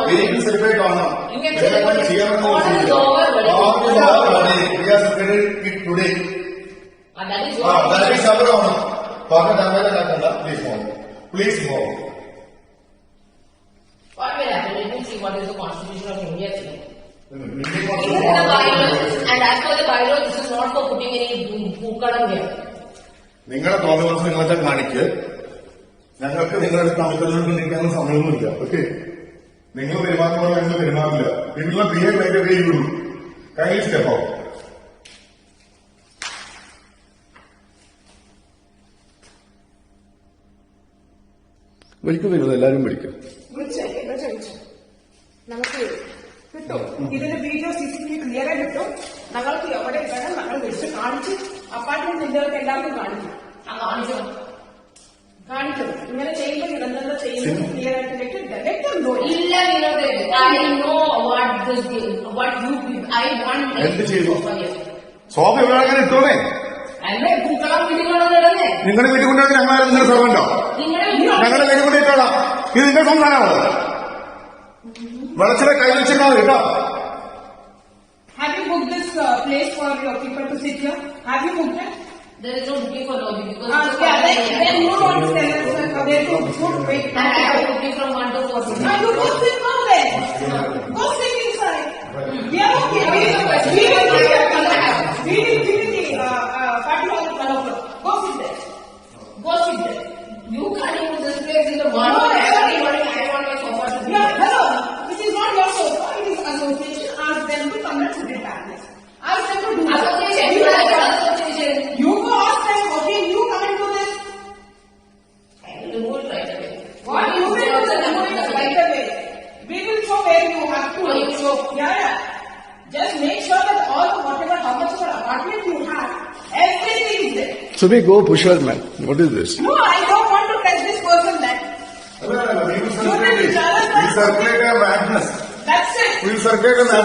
Vehicle certificate കാണണം. ചെയ്യാൻ today that is our honor. Father Damala Nakanda, please move. Please move. What will happen? Let me see what is the Constitution of India saying. And as per the bylaw, this is not for putting any Pukadam here. നിങ്ങളുടെ തോന്നുന്ന നിങ്ങളെ കാണിക്ക്. ഞങ്ങൾക്ക് നിങ്ങളുടെ തമിഴ്നാട്ടിൽ നിൽക്കാനുള്ള സമയമൊന്നുമില്ല. Okay, നിങ്ങൾ പെരുമാറുമ്പോൾ ഞങ്ങൾ പെരുമാറില്ല. നിങ്ങളെ behave like A you do. Kindly step out. വിളിക്കും വരുന്നത് എല്ലാരും വിളിക്കും. നമുക്ക് കിട്ടും ഇതിന്റെ വീഡിയോ CCTV ക്ലിയർ ആയി കിട്ടും. ഞങ്ങൾക്ക് എവിടെ വേണം ഞങ്ങൾ വിളിച്ച് കാണിച്ച് അപ്പാർട്ട്മെന്റ് ഇന്ത്യകൾക്ക് എല്ലാവർക്കും കാണിക്കും. കാണിക്കും. ഇങ്ങനെ ചെയ്യുമ്പോൾ നിരന്തരം ചെയ്യുന്നത് ക്ലിയർ ആയിട്ട് ഇല്ല. എന്ത് ചെയ്തു? സോഫ ഇവിടെ അങ്ങനെ ഇട്ടോളേ. നിങ്ങളുടെ വീട്ടിൽ കൊണ്ടുവന്ന് ഞങ്ങളാരും നിങ്ങളുടെ സർവന്റോ? ഞങ്ങളുടെ വീട്ടിൽ കൊണ്ടിട്ടോളാം. ഇത് നിങ്ങളുടെ സംസ്ഥാനമാണോ? വെളച്ചിലെ കൈ വെച്ചിട്ടാ കേട്ടോ. Have you booked this place for your people to sit here? Have you booked it? There is no booking for lobby because then you don't tell us where to wait. I have booking from 1 to 4. You go sit now then. Go sit inside. We are okay. We will give you the party hall developer. Go sit there. Go sit there. You can't use this place in the morning. No, everybody, I want my sofa to be. Yeah, hello. This is not your sofa. It is association. Ask them to come and sit it back. Ask them to do that. Association. You go ask them. Okay, you come and do this. I will remove it right away. What you will remove it right away. We will show where you have to show. Yeah. Just make sure that all whatever how much of an apartment you have, everything is there. So we go pusher man. What is this? No, I don't want to touch this person then. We will circulate a madness. That's it. We will circulate a madness.